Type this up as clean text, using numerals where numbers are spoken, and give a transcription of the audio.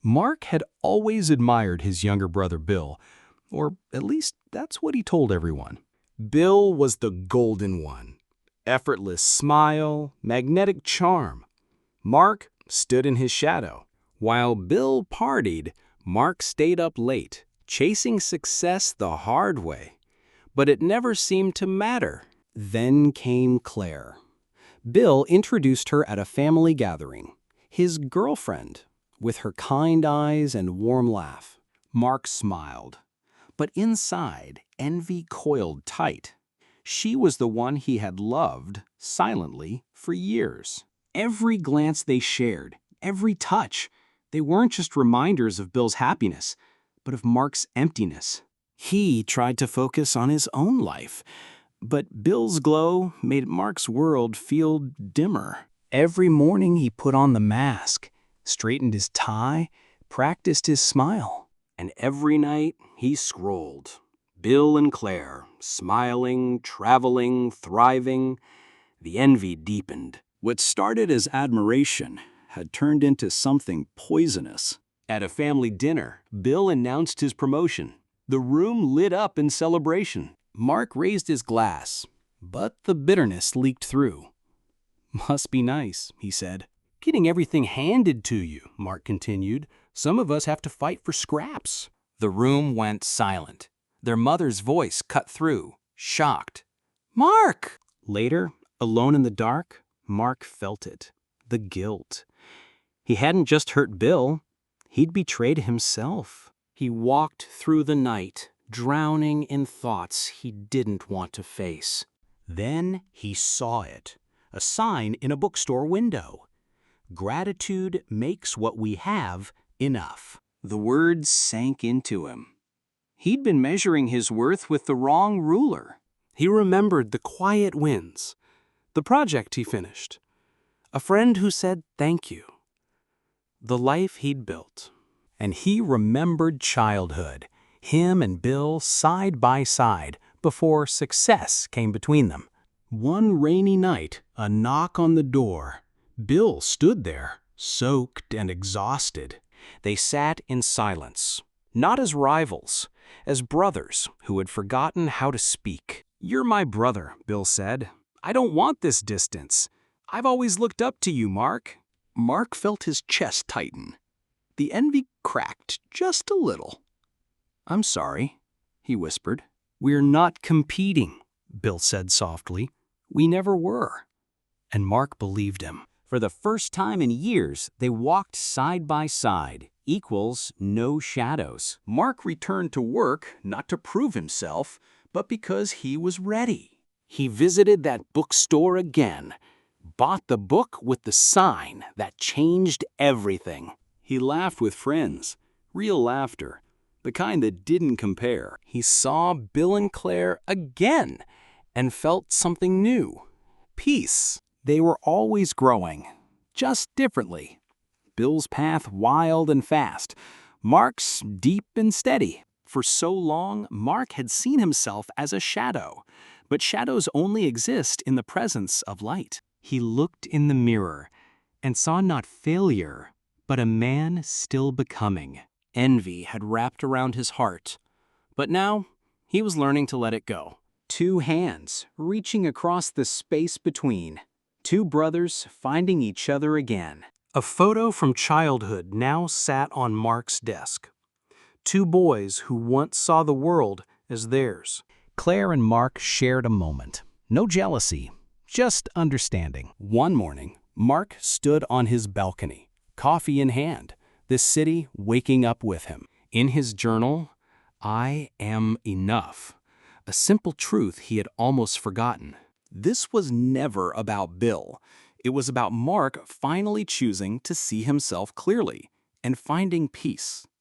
Mark had always admired his younger brother Bill, or at least that's what he told everyone. Bill was the golden one. Effortless smile, magnetic charm. Mark stood in his shadow. While Bill partied, Mark stayed up late, chasing success the hard way. But it never seemed to matter. Then came Claire. Bill introduced her at a family gathering. His girlfriend, with her kind eyes and warm laugh. Mark smiled. But inside, envy coiled tight. She was the one he had loved, silently, for years. Every glance they shared, every touch, they weren't just reminders of Bill's happiness, but of Mark's emptiness. He tried to focus on his own life, but Bill's glow made Mark's world feel dimmer. Every morning he put on the mask, straightened his tie, practiced his smile. And every night he scrolled. Bill and Claire, smiling, traveling, thriving. The envy deepened. What started as admiration had turned into something poisonous. At a family dinner, Bill announced his promotion. The room lit up in celebration. Mark raised his glass, but the bitterness leaked through. "Must be nice," he said. "Getting everything handed to you," Mark continued. "Some of us have to fight for scraps." The room went silent. Their mother's voice cut through, shocked. "Mark!" Later, alone in the dark, Mark felt it. The guilt. He hadn't just hurt Bill, he'd betrayed himself. He walked through the night, drowning in thoughts he didn't want to face. Then he saw it, a sign in a bookstore window. "Gratitude makes what we have enough." The words sank into him. He'd been measuring his worth with the wrong ruler. He remembered the quiet wins, the project he finished, a friend who said thank you, the life he'd built. And he remembered childhood, him and Bill side by side before success came between them. One rainy night, a knock on the door. Bill stood there, soaked and exhausted. They sat in silence, not as rivals, as brothers who had forgotten how to speak. "You're my brother," Bill said. "I don't want this distance. I've always looked up to you, Mark." Mark felt his chest tighten. The envy cracked just a little. "I'm sorry," he whispered. "We're not competing," Bill said softly. "We never were." And Mark believed him. For the first time in years, they walked side by side, equals, no shadows. Mark returned to work not to prove himself, but because he was ready. He visited that bookstore again, bought the book with the sign that changed everything. He laughed with friends, real laughter, the kind that didn't compare. He saw Bill and Claire again and felt something new. Peace. They were always growing, just differently. Bill's path wild and fast, Mark's deep and steady. For so long, Mark had seen himself as a shadow, but shadows only exist in the presence of light. He looked in the mirror and saw not failure, but a man still becoming. Envy had wrapped around his heart, but now he was learning to let it go. Two hands reaching across the space between. Two brothers finding each other again. A photo from childhood now sat on Mark's desk. Two boys who once saw the world as theirs. Claire and Mark shared a moment. No jealousy, just understanding. One morning, Mark stood on his balcony, coffee in hand, the city waking up with him. In his journal, "I am enough," a simple truth he had almost forgotten. This was never about Bill. It was about Mark finally choosing to see himself clearly and finding peace.